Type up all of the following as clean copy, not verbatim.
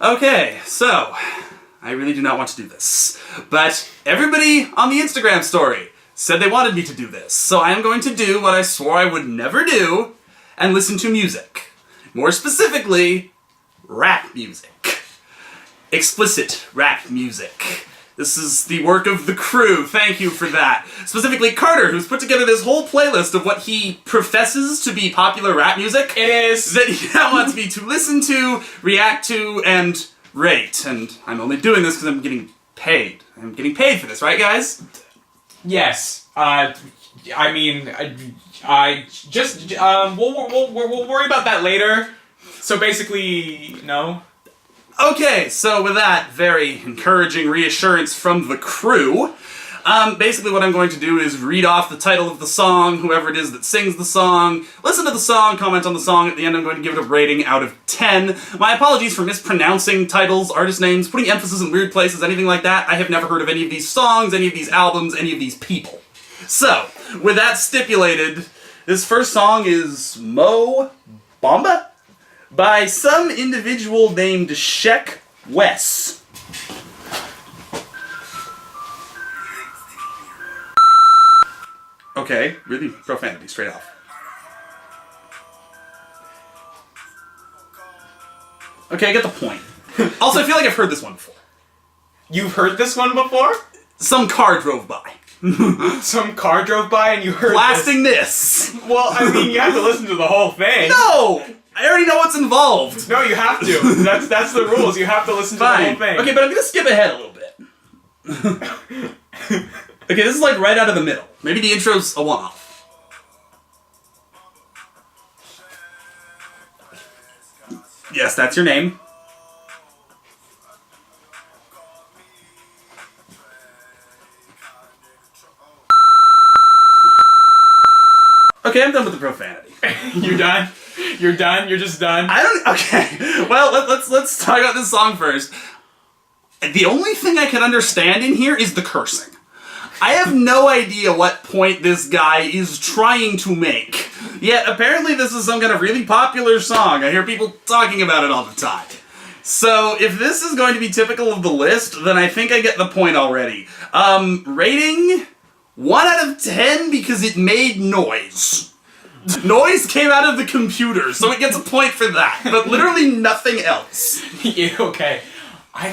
Okay, so, I really do not want to do this, but everybody on the Instagram story said they wanted me to do this, so I am going to do what I swore I would never do, and listen to music. More specifically, rap music. Explicit rap music. This is the work of the crew, thank you for that. Specifically Carter, who's put together this whole playlist of what he professes to be popular rap music. It is. That he now wants me to listen to, react to, and rate. And I'm only doing this because I'm getting paid. I'm getting paid for this, right guys? Yes. I just, we'll worry about that later. So basically, no. Okay, so with that very encouraging reassurance from the crew, basically what I'm going to do is read off the title of the song, whoever it is that sings the song, listen to the song, comment on the song. At the end I'm going to give it a rating out of 10. My apologies for mispronouncing titles, artist names, putting emphasis in weird places, anything like that. I have never heard of any of these songs, any of these albums, any of these people. So, with that stipulated, this first song is Mo Bamba by some individual named Sheck Wes. Okay, really profanity, straight off. Okay, I get the point. Also, I feel like I've heard this one before. You've heard this one before? Some car drove by. Some car drove by and you heard Blasting this! Well, I mean, you have to listen to the whole thing. No! I already know what's involved. No, you have to. That's the rules. You have to listen to the whole thing. Okay, but I'm gonna skip ahead a little bit. Okay, this is like right out of the middle. Maybe the intro's a one-off. Yes, that's your name. Okay, I'm done with the profanity. You done? You're done? You're just done? Okay. Well, let's talk about this song first. The only thing I can understand in here is the cursing. I have no idea what point this guy is trying to make. Yet, apparently this is some kind of really popular song. I hear people talking about it all the time. So, if this is going to be typical of the list, then I think I get the point already. Rating 1 out of 10 because it made noise. Noise came out of the computer, so it gets a point for that. But literally nothing else. Yeah, okay. I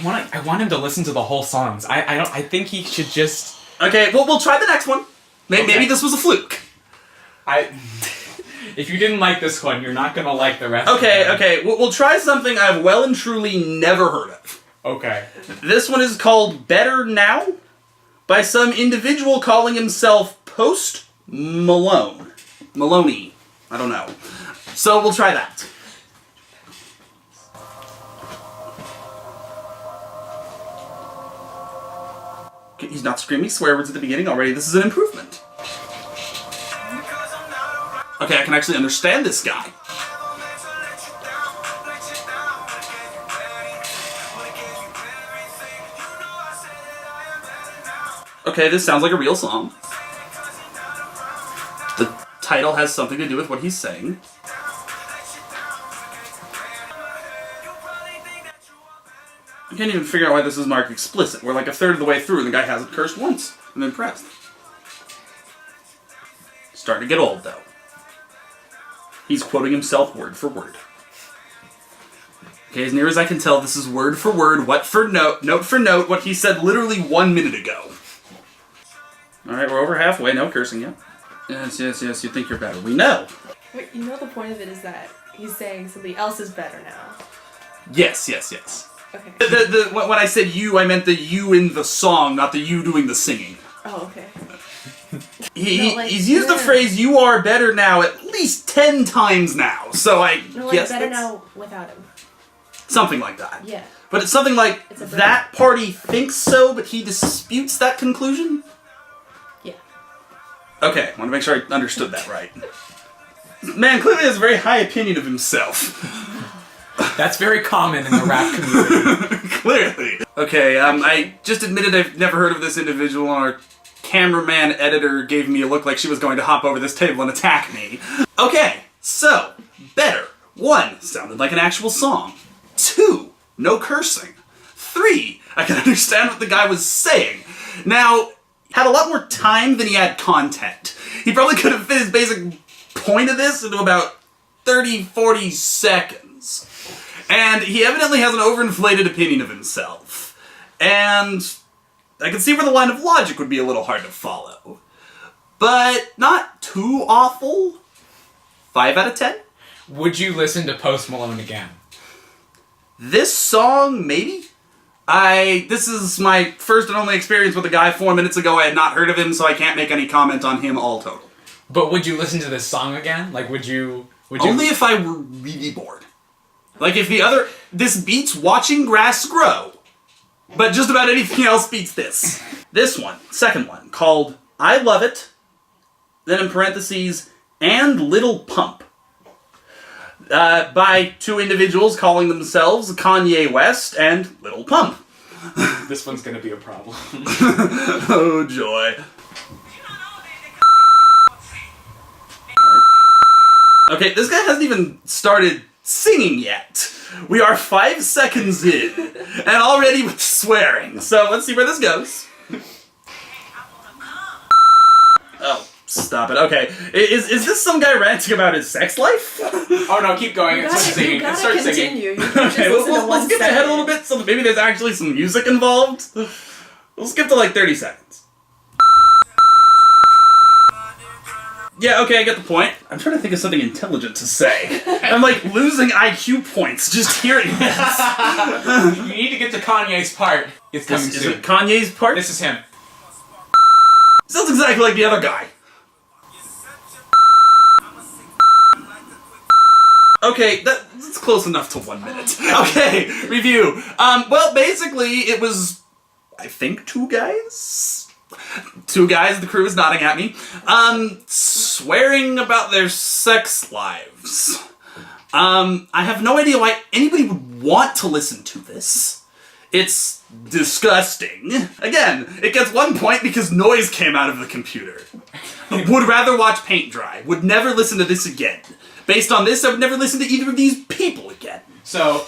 want him to listen to the whole songs. I think he should just... Okay, well, we'll try the next one. Maybe this was a fluke. If you didn't like this one, you're not gonna like the rest of them. Okay, we'll try something I've well and truly never heard of. Okay. This one is called Better Now by some individual calling himself Post Malone. Maloney. I don't know. So we'll try that. Okay, he's not screaming swear words at the beginning already. This is an improvement. Okay, I can actually understand this guy. Okay, this sounds like a real song. The title has something to do with what he's saying. I can't even figure out why this is marked explicit. We're like a third of the way through and the guy hasn't cursed once. I'm impressed. Starting to get old, though. He's quoting himself word for word. Okay, as near as I can tell, this is word for word, note for note, what he said literally 1 minute ago. Alright, we're over halfway, no cursing yet. Yes, you think you're better. We know. Wait, you know the point of it is that he's saying somebody else is better now. Yes. Okay. When I said you, I meant the you in the song, not the you doing the singing. Oh, okay. He's used the phrase "you are better now" at least 10 times now, so I guess better now without him. Something like that. Yeah. But it's something like that party thinks so, but he disputes that conclusion. Yeah. Okay, I want to make sure I understood that right. Man clearly has a very high opinion of himself. That's very common in the rap community. Clearly. Okay, I just admitted I've never heard of this individual, and our cameraman editor gave me a look like she was going to hop over this table and attack me. Okay, so, Better. 1 sounded like an actual song. 2, no cursing. 3, I could understand what the guy was saying. Now, had a lot more time than he had content. He probably could have fit his basic point of this into about 30, 40 seconds. And he evidently has an overinflated opinion of himself. And I can see where the line of logic would be a little hard to follow. But not too awful. 5 out of 10? Would you listen to Post Malone again? This song, maybe? This is my first and only experience with a guy 4 minutes ago. I had not heard of him, so I can't make any comment on him all total. But would you listen to this song again? Like, would you... Only if I were really bored. Like, if this beats Watching Grass Grow. But just about anything else beats this. This one, second one, called I Love It, then in parentheses, and Little Pump. By 2 individuals calling themselves Kanye West and Little Pump. This one's gonna be a problem. Oh, joy. Okay, this guy hasn't even started singing yet. We are 5 seconds in, and already with swearing. So let's see where this goes. Oh, stop it. Okay, is this some guy ranting about his sex life? Oh no, keep going. It starts singing. It starts singing. Continue. You can't just Okay, listen to we'll one skip ahead a little bit so that maybe there's actually some music involved. We'll skip to like 30 seconds. Yeah, okay, I get the point. I'm trying to think of something intelligent to say. I'm like losing IQ points just hearing this. You need to get to Kanye's part. It's coming Is soon. it Kanye's part? This is him. Sounds exactly like the other guy. Okay, that's close enough to 1 minute. Okay, review. Well, basically, it was, I think, 2 guys? 2 guys, the crew is nodding at me, swearing about their sex lives. I have no idea why anybody would want to listen to this. It's disgusting. Again, it gets 1 point because noise came out of the computer. Would rather watch paint dry. Would never listen to this again. Based on this, I would never listen to either of these people again. So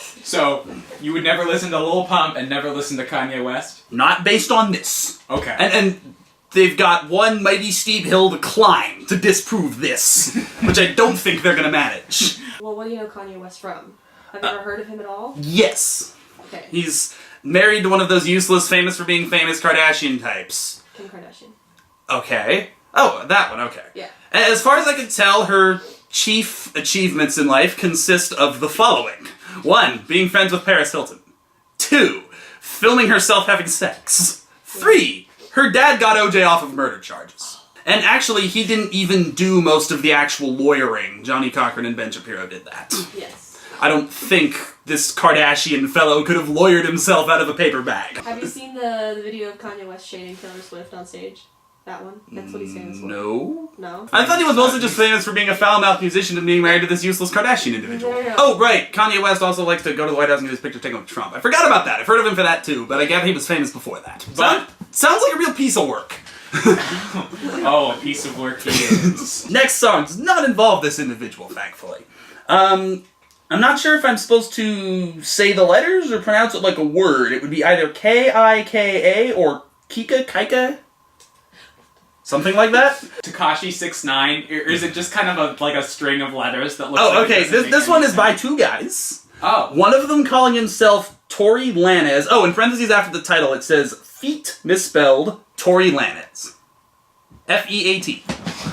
you would never listen to Lil Pump and never listen to Kanye West? Not based on this. Okay. And they've got one mighty steep hill to climb to disprove this, which I don't think they're gonna manage. Well, what do you know Kanye West from? Have you ever heard of him at all? Yes. Okay. He's married to one of those useless, famous for being famous Kardashian types. Kim Kardashian. Okay. Oh, that one, okay. Yeah. As far as I can tell, her chief achievements in life consist of the following. 1, being friends with Paris Hilton. 2, filming herself having sex. 3, her dad got OJ off of murder charges. And actually, he didn't even do most of the actual lawyering. Johnny Cochran and Ben Shapiro did that. Yes. I don't think this Kardashian fellow could have lawyered himself out of a paper bag. Have you seen the video of Kanye West shading Taylor Swift on stage? That one? That's what he's famous for. No. No? I thought he was mostly just famous for being a foul-mouthed musician and being married to this useless Kardashian individual. No. Oh, right. Kanye West also likes to go to the White House and get his picture taken with Trump. I forgot about that. I've heard of him for that too, but I gather he was famous before that. But- Sounds like a real piece of work. Oh, a piece of work he is. Next song does not involve this individual, thankfully. I'm not sure if I'm supposed to say the letters or pronounce it like a word. It would be either K-I-K-A or Kika. Something like that? Tekashi 6ix9ine, or is it just kind of like a string of letters that looks Oh, like okay. it doesn't This make one any is by sense? 2 guys. Oh. One of them calling himself Tory Lanez. Oh, in parentheses after the title it says feet misspelled Tory Lanez. F-E-A-T.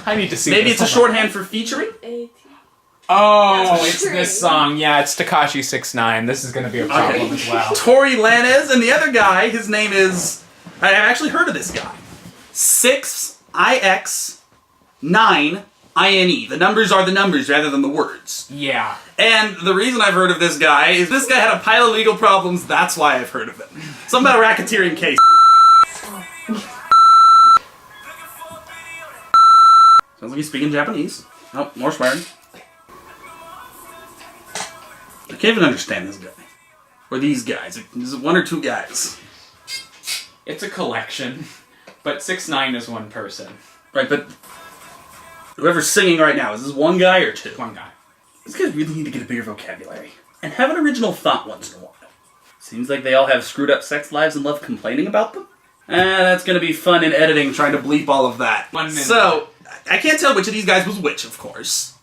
I need to see Maybe this. it's a Hold on. shorthand for featuring? Oh, That's it's true. this song. Yeah, it's Tekashi 6ix9ine. This is going to be a problem as well. Tory Lanez, and the other guy, his name is... I have actually heard of this guy. 6IX9INE. The numbers are the numbers rather than the words. Yeah. And the reason I've heard of this guy is this guy had a pile of legal problems, that's why I've heard of him. Something about a racketeering case. Sounds like he's speaking Japanese. Oh, more swearing. I can't even understand this guy. Or these guys. Is it 1 or 2 guys? It's a collection, but 6ix9ine is one person. Right, but whoever's singing right now, is this 1 guy or 2? One guy. These guys really need to get a bigger vocabulary. and have an original thought once in a while. Seems like they all have screwed up sex lives and love complaining about them. That's gonna be fun in editing, trying to bleep all of that. 1 minute. So, I can't tell which of these guys was which, of course.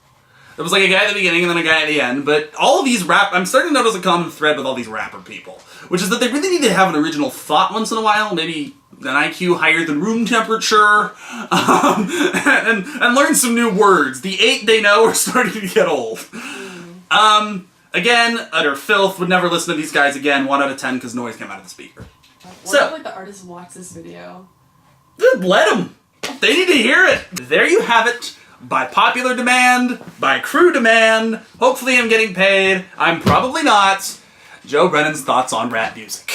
There was like a guy at the beginning and then a guy at the end, but all of these I'm starting to notice a common thread with all these rapper people, which is that they really need to have an original thought once in a while, maybe an IQ higher than room temperature, and learn some new words. The 8 they know are starting to get old. Again, utter filth, would never listen to these guys again, 1 out of 10 because noise came out of the speaker. What if, like, the artist watch this video? Let them! They need to hear it! There you have it. By popular demand, by crew demand, hopefully I'm getting paid, I'm probably not. Joe Brennan's thoughts on rap music.